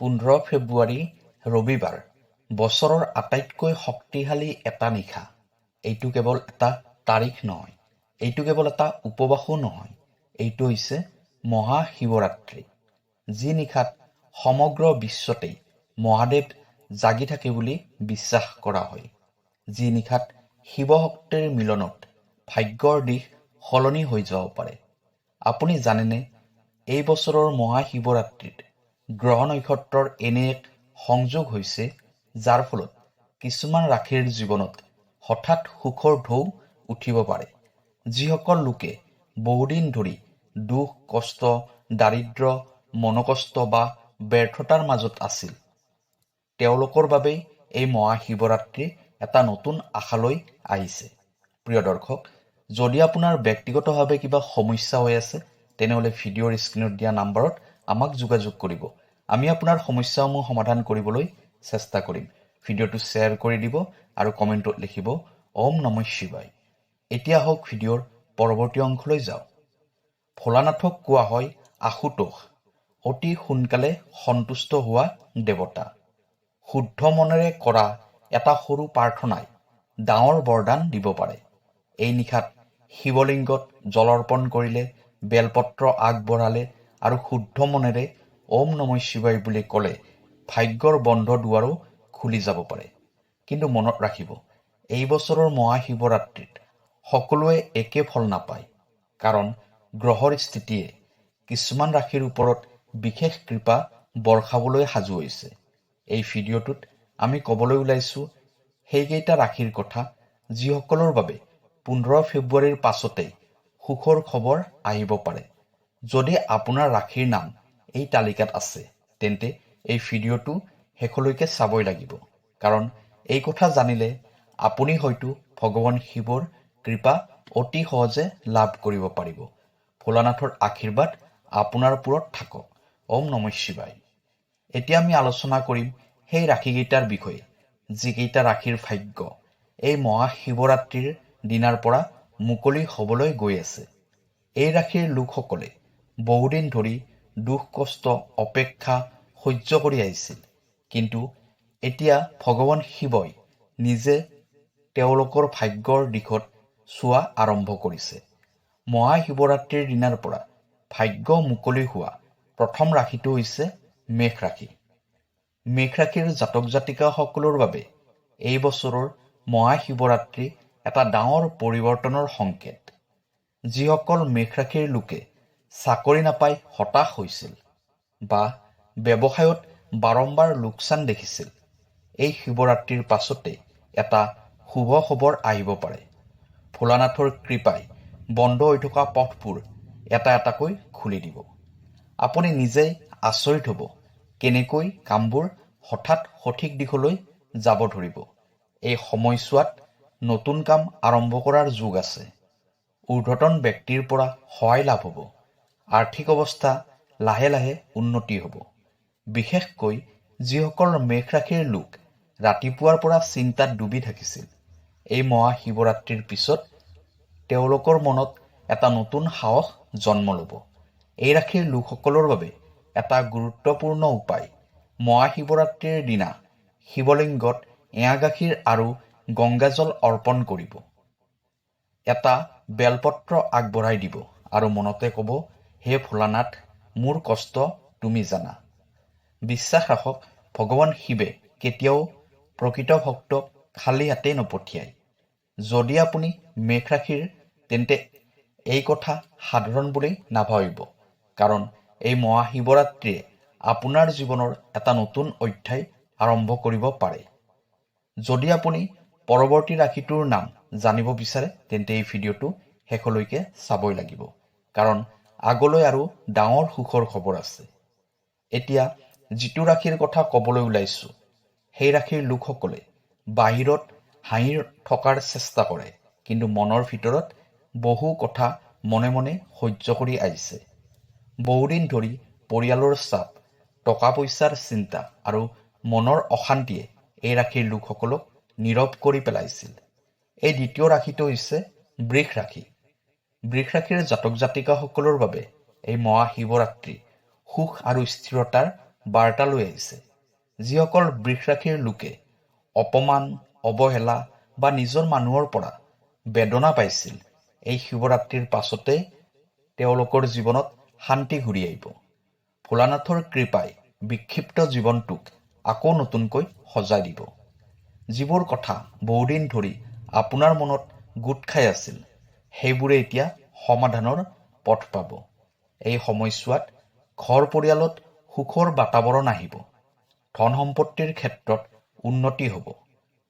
15 ফেব্ৰুৱাৰী ৰবিবাৰ বছৰৰ আটাইতকৈ শক্তিশালী এটা নিশা। এইটো কেৱল এটা তাৰিখ নহয়, এইটো কেৱল এটা উপবাসো নহয়, এইটো হৈছে মহাশিৱৰাত্ৰি, যি নিশাত সমগ্ৰ বিশ্বতেই মহাদেৱ জাগি থাকে বুলি বিশ্বাস কৰা হয়। যি নিশাত শিৱশক্তিৰ মিলনত ভাগ্যৰ দিশ সলনি হৈ যাব পাৰে। আপুনি জানেনে, এই বছৰৰ মহাশিৱৰাত্ৰিত গ্ৰহ নক্ষত্ৰৰ এনে এক সংযোগ হৈছে যাৰ ফলত কিছুমান ৰাশিৰ জীৱনত হঠাৎ সুখৰ ঢৌ উঠিব পাৰে। যিসকল লোকে বহুদিন ধৰি দুখ, কষ্ট, দাৰিদ্ৰ্য, মনোকষ্ট বা ব্যৰ্থতাৰ মাজত আছিল, তেওঁলোকৰ বাবেই এই মহাশিৱৰাত্ৰি এটা নতুন আশালৈ আহিছে। প্ৰিয় দৰ্শক, যদি আপোনাৰ ব্যক্তিগতভাৱে কিবা সমস্যা হৈ আছে, তেনেহ'লে ভিডিঅ'ৰ স্ক্ৰীণত দিয়া নম্বৰত আমাক যোগাযোগ কৰিব। আমি আপোনাৰ সমস্যাসমূহ সমাধান কৰিবলৈ চেষ্টা কৰিম। ভিডিঅ'টো শ্বেয়াৰ কৰি দিব আৰু কমেণ্টত লিখিব ওম নমঃ শিৱায়। এতিয়া আহক ভিডিঅ'ৰ পৰৱৰ্তী অংশলৈ যাওঁ। ভোলানাথক কোৱা হয় আশুতোষ, অতি সোনকালে সন্তুষ্ট হোৱা দেৱতা। শুদ্ধ মনেৰে কৰা এটা সৰু প্ৰাৰ্থনাই ডাঙৰ বৰদান দিব পাৰে। এই নিশাত শিৱলিংগত জল অৰ্পণ কৰিলে, বেলপত্ৰ আগবঢ়ালে আৰু শুদ্ধ মনেৰে ওম নমঃ শিৱায় বুলি ক'লে ভাগ্যৰ বন্ধ দুৱাৰো খুলি যাব পাৰে। কিন্তু মনত ৰাখিব, এই বছৰৰ মহাশিৱৰাত্ৰিত সকলোৱে একে ফল নাপায়, কাৰণ গ্ৰহৰ স্থিতিয়ে কিছুমান ৰাশিৰ ওপৰত বিশেষ কৃপা বৰ্ষাবলৈ সাজু হৈছে। এই ভিডিঅ'টোত আমি ক'বলৈ ওলাইছোঁ সেইকেইটা ৰাশিৰ কথা, যিসকলৰ বাবে 15 ফেব্ৰুৱাৰীৰ পাছতেই সুখৰ খবৰ আহিব পাৰে। যদি আপোনাৰ ৰাশিৰ নাম এই তালিকাত আছে, তেন্তে এই ভিডিঅ'টো শেষলৈকে চাবই লাগিব, কাৰণ এই কথা জানিলে আপুনি হয়তো ভগৱান শিৱৰ কৃপা অতি সহজে লাভ কৰিব পাৰিব। ভোলানাথৰ আশীৰ্বাদ আপোনাৰ ওপৰত থাকক। ওম নমঃ শিৱায়। এতিয়া আমি আলোচনা কৰিম সেই ৰাশিকেইটাৰ বিষয়ে, যিকেইটা ৰাশিৰ ভাগ্য এই মহাশিৱৰাত্ৰিৰ দিনাৰ পৰা মুকলি হ'বলৈ গৈ আছে। এই ৰাশিৰ লোকসকলে বহুদিন ধৰি দুখ, কষ্ট, অপেক্ষা সহ্য কৰি আহিছিল, কিন্তু এতিয়া ভগৱান শিৱই নিজে তেওঁলোকৰ ভাগ্যৰ দিশত চোৱা আৰম্ভ কৰিছে। মহাশিৱৰাত্ৰিৰ দিনাৰ পৰা ভাগ্য মুকলি হোৱা প্ৰথম ৰাশিটো হৈছে মেষ ৰাশি। মেষ ৰাশিৰ জাতক জাতিকাসকলৰ বাবে এই বছৰৰ মহাশিৱৰাত্ৰি এটা ডাঙৰ পৰিৱৰ্তনৰ সংকেত। যিসকল মেষ ৰাশিৰ লোকে চাকৰি নাপাই হতাশ হৈছিল বা ব্যৱসায়ত বাৰম্বাৰ লোকচান দেখিছিল, এই শিৱৰাত্ৰিৰ পাছতে এটা শুভ খবৰ আহিব পাৰে। ভোলানাথৰ কৃপাই বন্ধ হৈ থকা পথবোৰ এটা এটাকৈ খুলি দিব। আপুনি নিজেই আচৰিত হ'ব কেনেকৈ কামবোৰ হঠাৎ সঠিক দিশলৈ যাব ধৰিব। এই সময়ছোৱাত নতুন কাম আৰম্ভ কৰাৰ যোগ আছে। ঊৰ্ধ্বতন ব্যক্তিৰ পৰা সহায় লাভ হ'ব। আৰ্থিক অৱস্থা লাহে লাহে উন্নতি হ'ব। বিশেষকৈ যিসকল মেষ ৰাশিৰ লোক ৰাতিপুৱাৰ পৰা চিন্তাত ডুবি থাকিছিল, এই মহাশিৱৰাত্ৰিৰ পিছত তেওঁলোকৰ মনত এটা নতুন সাহস জন্ম ল'ব। এই ৰাশিৰ লোকসকলৰ বাবে এটা গুৰুত্বপূৰ্ণ উপায়, মহাশিৱৰাত্ৰিৰ দিনা শিৱলিংগত এৱা গাখীৰ আৰু গংগাজল অৰ্পণ কৰিব। এটা বেলপত্ৰ আগবঢ়াই দিব আৰু মনতে ক'ব, হে ভোলানাথ, মোৰ কষ্ট তুমি জানা। বিশ্বাস ৰাখক, ভগৱান শিৱে কেতিয়াও প্ৰকৃত ভক্তক খালী হাতে নপঠিয়ায়। যদি আপুনি মেষ ৰাশিৰ, তেন্তে এই কথা সাধাৰণ বুলি নাভাবিব, কাৰণ এই মহাশিৱৰাত্ৰিয়ে আপোনাৰ জীৱনৰ এটা নতুন অধ্যায় আৰম্ভ কৰিব পাৰে। যদি আপুনি পৰৱৰ্তী ৰাশিটোৰ নাম জানিব বিচাৰে, তেন্তে এই ভিডিঅ'টো শেষলৈকে চাবই লাগিব, কাৰণ আগলৈ আৰু ডাঙৰ সুখৰ খবৰ আছে। এতিয়া যিটো ৰাশিৰ কথা ক'বলৈ ওলাইছোঁ, সেই ৰাশিৰ লোকসকলে বাহিৰত হাঁহি থকাৰ চেষ্টা কৰে, কিন্তু মনৰ ভিতৰত বহু কথা মনে মনে সহ্য কৰি আহিছে। বহুদিন ধৰি পৰিয়ালৰ চাপ, টকা পইচাৰ চিন্তা আৰু মনৰ অশান্তিয়ে এই ৰাশিৰ লোকসকলক নীৰৱ কৰি পেলাইছিল। এই দ্বিতীয় ৰাশিটো হৈছে বৃষ ৰাশি। বৃষ ৰাশিৰ জাতক জাতিকাসকলৰ বাবে এই মহাশিৱৰাত্ৰি সুখ আৰু স্থিৰতাৰ বাৰ্তা লৈ আহিছে। যিসকল বৃষৰাশিৰ লোকে অপমান, অৱহেলা বা নিজৰ মানুহৰ পৰা বেদনা পাইছিল, এই শিৱৰাত্ৰিৰ পাছতে তেওঁলোকৰ জীৱনত শান্তি ঘূৰি আহিব। ভোলানাথৰ কৃপাই বিক্ষিপ্ত জীৱনটোক আকৌ নতুনকৈ সজাই দিব। যিবোৰ কথা বহুদিন ধৰি আপোনাৰ মনত গোট খাই আছিল, সেইবোৰে এতিয়া সমাধানৰ পথ পাব। এই সময়ছোৱাত ঘৰ পৰিয়ালত সুখৰ বাতাবৰণ আহিব। ধন সম্পত্তিৰ ক্ষেত্ৰত উন্নতি হ'ব।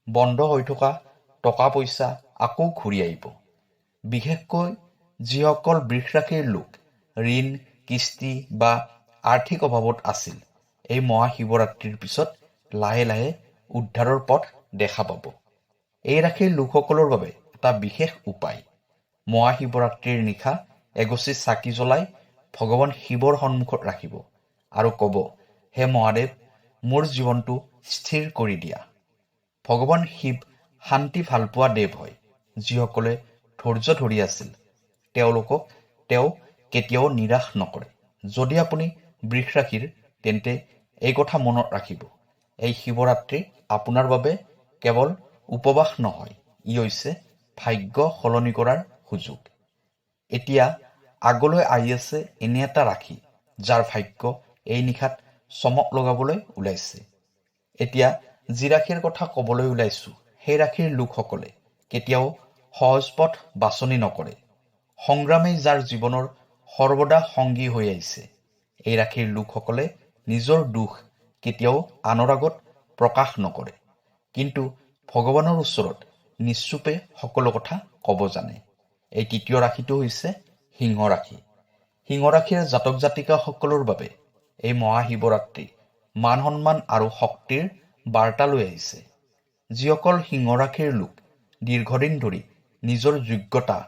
বন্ধ হৈ থকা টকা পইচা আকৌ ঘূৰি আহিব। বিশেষকৈ যিসকল বৃষৰাশিৰ লোক ঋণ, কিস্তি বা আৰ্থিক অভাৱত আছিল, এই মহাশিৱৰাত্ৰিৰ পিছত লাহে লাহে উদ্ধাৰৰ পথ দেখা পাব। এই ৰাশিৰ লোকসকলৰ বাবে এটা বিশেষ উপায়। মহাশিৱৰাত্ৰিৰ নিশা এগছি চাকি জ্বলাই ভগৱান শিৱৰ সন্মুখত ৰাখিব আৰু ক'ব, হে মহাদেৱ, মোৰ জীৱনটো স্থিৰ কৰি দিয়া। ভগৱান শিৱ শান্তি ভালপোৱা দেৱ হয়। যিসকলে ধৈৰ্য ধৰি আছিল, তেওঁলোকক তেওঁ কেতিয়াও নিৰাশ নকৰে। যদি আপুনি বৃষৰাশিৰ, তেন্তে এই কথা মনত ৰাখিব, এই শিৱৰাত্ৰি আপোনাৰ বাবে কেৱল উপবাস নহয়, ই হৈছে ভাগ্য সলনি কৰাৰ সুযোগ। এতিয়া আগলৈ আহি আছে এনে এটা ৰাশি, যাৰ ভাগ্য এই নিশাত চমক লগাবলৈ ওলাইছে। এতিয়া যি ৰাশিৰ কথা ক'বলৈ ওলাইছো, সেই ৰাশিৰ লোকসকলে কেতিয়াও সহজ পথ বাছনি নকৰে। সংগ্ৰামেই যাৰ জীৱনৰ সৰ্বদা সংগী হৈ আহিছে। এই ৰাশিৰ লোকসকলে নিজৰ দুখ কেতিয়াও আনৰ আগত প্ৰকাশ নকৰে, কিন্তু ভগৱানৰ ওচৰত নিশ্চুপে সকলো কথা ক'ব জানে। এই তৃতীয় ৰাশিটো হৈছে সিংহ ৰাশি। সিংহ ৰাশিৰ জাতক জাতিকাসকলৰ বাবে এই মহাশিৱৰাত্ৰি মান সন্মান আৰু শক্তিৰ বাৰ্তা লৈ আহিছে। যিসকল সিংহ ৰাশিৰ লোক দীৰ্ঘদিন ধৰি নিজৰ যোগ্যতা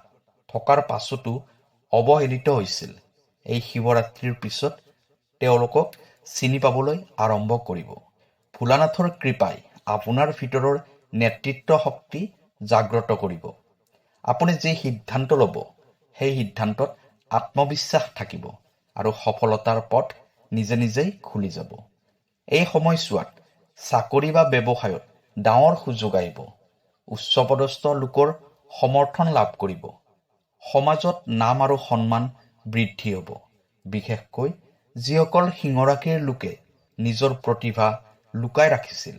থকাৰ পাছতো অৱহেলিত হৈছিল, এই শিৱৰাত্ৰিৰ পিছত তেওঁলোকক চিনি পাবলৈ আৰম্ভ কৰিব। ভোলানাথৰ কৃপাই আপোনাৰ ভিতৰৰ নেতৃত্ব শক্তি জাগ্ৰত কৰিব। আপুনি যি সিদ্ধান্ত ল'ব, সেই সিদ্ধান্তত আত্মবিশ্বাস থাকিব আৰু সফলতাৰ পথ নিজে নিজেই খুলি যাব। এই সময়ছোৱাত চাকৰি বা ব্যৱসায়ত ডাঙৰ সুযোগ আহিব। উচ্চপদস্থ লোকৰ সমৰ্থন লাভ কৰিব। সমাজত নাম আৰু সন্মান বৃদ্ধি হ'ব। বিশেষকৈ যিসকল সিংহ ৰাশিৰ লোকে নিজৰ প্ৰতিভা লুকাই ৰাখিছিল,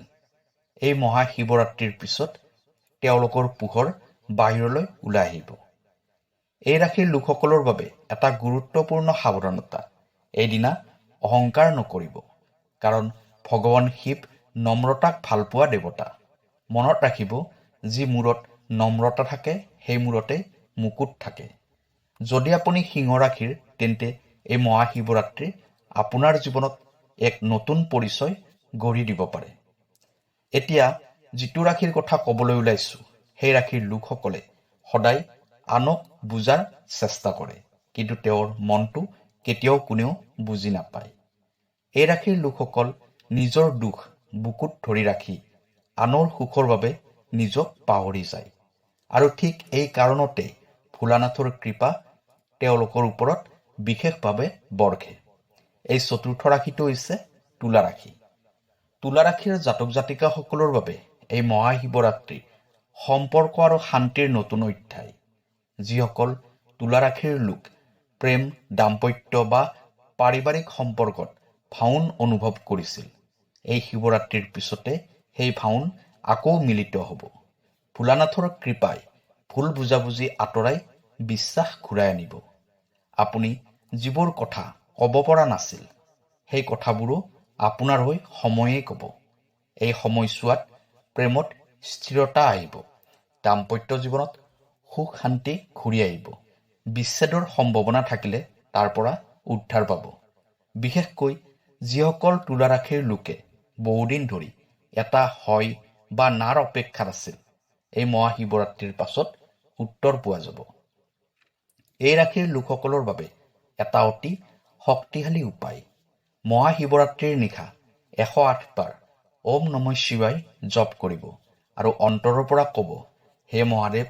এই মহাশিৱৰাত্ৰিৰ পিছত তেওঁলোকৰ পোহৰ বাহিৰলৈ ওলাই আহিব। এই ৰাশিৰ লোকসকলৰ বাবে এটা গুৰুত্বপূৰ্ণ সাৱধানতা, এইদিনা অহংকাৰ নকৰিব, কাৰণ ভগৱান শিৱ নম্ৰতাক ভালপোৱা দেৱতা। মনত ৰাখিব, যি মূৰত নম্ৰতা থাকে, সেই মূৰতে মুকুট থাকে। যদি আপুনি সিংহ ৰাশিৰ, তেন্তে এই মহাশিৱৰাত্ৰি আপোনাৰ জীৱনত এক নতুন পৰিচয় গঢ়ি দিব পাৰে। এতিয়া যিটো ৰাশিৰ কথা ক'বলৈ ওলাইছো, সেই ৰাশিৰ লোকসকলে সদায় আনক বুজাৰ চেষ্টা কৰে, কিন্তু তেওঁৰ মনটো কেতিয়াও কোনেও বুজি নাপায়। এই ৰাশিৰ লোকসকল নিজৰ দুখ বুকুত ধৰি ৰাখি আনৰ সুখৰ বাবে নিজক পাহৰি যায়। আৰু ঠিক এই কাৰণতে ভোলানাথৰ কৃপা তেওঁলোকৰ ওপৰত বিশেষভাৱে বৰ্ষে। এই চতুৰ্থ ৰাশিটো হৈছে তুলা ৰাশি। তুলা ৰাশিৰ জাতক জাতিকাসকলৰ বাবে এই মহাশিৱৰাত্ৰি সম্পৰ্ক আৰু শান্তিৰ নতুন অধ্যায়। যিসকল তুলা ৰাশিৰ লোক প্ৰেম, দাম্পত্য বা পাৰিবাৰিক সম্পৰ্কত ভাউন অনুভৱ কৰিছিল, এই শিৱৰাত্ৰিৰ পিছতে সেই ভাউন আকৌ মিলিত হ'ব। ভোলানাথৰ কৃপাই ভুল বুজাবুজি আঁতৰাই বিশ্বাস ঘূৰাই আনিব। আপুনি যিবোৰ কথা ক'ব পৰা নাছিল, সেই কথাবোৰো আপোনাৰ হৈ সময়ে ক'ব। এই সময়ছোৱাত প্ৰেমত স্থিৰতা আহিব। দাম্পত্য জীৱনত সুখ শান্তি ঘূৰি আহিব। বিচ্ছেদৰ সম্ভাৱনা থাকিলে তাৰ পৰা উদ্ধাৰ পাব। বিশেষকৈ যিসকল তুলা ৰাশিৰ লোকে বহুদিন ধৰি এটা হয় বা নাৰ অপেক্ষাত আছিল, এই মহাশিৱৰাত্ৰিৰ পাছত উত্তৰ পোৱা যাব। এই ৰাশিৰ লোকসকলৰ বাবে এটা অতি শক্তিশালী উপায়। মহাশিৱৰাত্ৰিৰ নিশা 108 বাৰ ওম নমঃ শিৱায় জপ কৰিব আৰু অন্তৰৰ পৰা ক'ব, হে মহাদেৱ,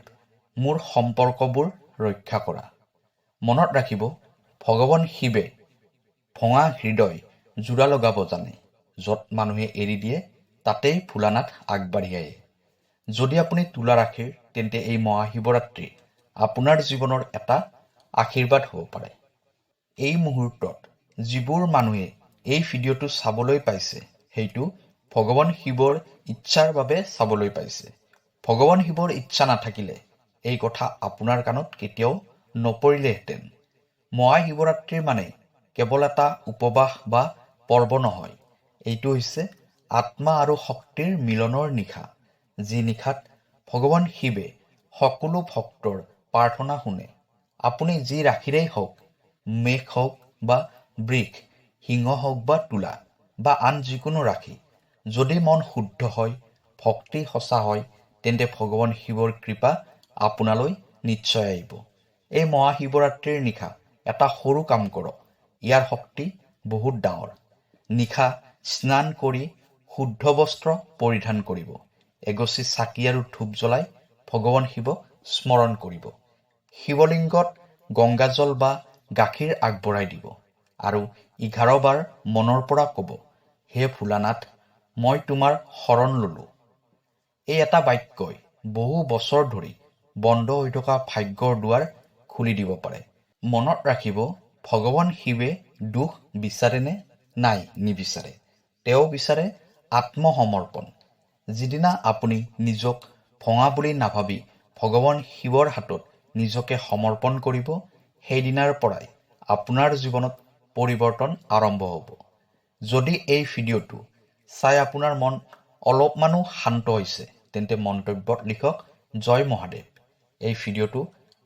মোৰ সম্পৰ্কবোৰ ৰক্ষা কৰা। মনত ৰাখিব, ভগৱান শিৱে ভঙা হৃদয় জোৰা লগাব জানে। য'ত মানুহে এৰি দিয়ে তাতেই ভোলানাথ আগবাঢ়ি আহে। যদি আপুনি তুলা ৰাশিৰ, তেন্তে এই মহাশিৱৰাত্ৰি আপোনাৰ জীৱনৰ এটা আশীৰ্বাদ হ'ব পাৰে। এই মুহূৰ্তত যিবোৰ মানুহে এই ভিডিঅ'টো চাবলৈ পাইছে, সেইটো ভগৱান শিৱৰ ইচ্ছাৰ বাবে চাবলৈ পাইছে। ভগৱান শিৱৰ ইচ্ছা নাথাকিলে এই কথা আপোনাৰ কাণত কেতিয়াও নপৰিলেহেঁতেন। মহাশিৱৰাত্ৰিৰ মানে কেৱল এটা উপবাস বা পৰ্ব নহয়। এইটো হৈছে আত্মা আৰু শক্তিৰ মিলনৰ নিশা, যি নিশাত ভগৱান শিৱে সকলো ভক্তৰ প্ৰাৰ্থনা শুনে। আপুনি যি ৰাশিৰেই হওক, মেষ হওক বা বৃষ, সিংহ হওক বা তুলা বা আন যিকোনো ৰাশি, যদি মন শুদ্ধ হয়, ভক্তি সঁচা হয়, তেন্তে ভগৱান শিৱৰ কৃপা আপোনালৈ নিশ্চয় আহিব। এই মহাশিৱৰাত্ৰিৰ নিশা এটা সৰু কাম কৰক, ইয়াৰ শক্তি বহুত ডাঙৰ। নিশা স্নান কৰি শুদ্ধ বস্ত্ৰ পৰিধান কৰিব, এগছি চাকি আৰু ধূপ জ্বলাই ভগৱান শিৱক স্মৰণ কৰিব। শিৱলিংগত গংগাজল বা গাখীৰ আগবঢ়াই দিব আৰু 11 বাৰ মনৰ পৰা ক'ব, হে ভোলানাথ, মই তোমাৰ শৰণ ললো। এই এটা বাক্যই বহু বছৰ ধৰি বন্ধ হৈ থকা ভাগ্যৰ দুৱাৰ খুলি দিব পাৰে। মনত ৰাখিব, ভগৱান শিৱে দুখ বিচাৰেনে? নাই, নিবিচাৰে। তেওঁ বিচাৰে আত্মসমৰ্পণ। যিদিনা আপুনি নিজক ভঙা বুলি নাভাবি ভগৱান শিৱৰ হাতত নিজকে সমৰ্পণ কৰিব, সেইদিনাৰ পৰাই আপোনাৰ জীৱনত পৰিৱৰ্তন আৰম্ভ হ'ব। যদি এই ভিডিঅ'টো চাই আপোনাৰ মন অলপমানো শান্ত হৈছে, তেন্তে মন্তব্যত লিখক জয় মহাদেৱ। এই ভিডিঅ'টো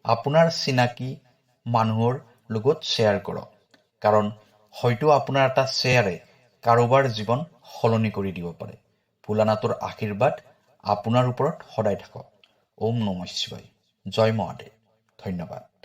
আপোনাৰ চিনাকি মানুহৰ লগত শ্বেয়াৰ কৰক, কাৰণ হয়তো আপোনাৰ এটা শ্বেয়াৰে কাৰোবাৰ জীৱন সলনি কৰি দিব পাৰে। ভোলানাথৰ আশীৰ্বাদ আপোনাৰ ওপৰত সদায় থাকক। ওম নমঃ শিৱায়। জয় মহাদেৱ। ধন্যবাদ।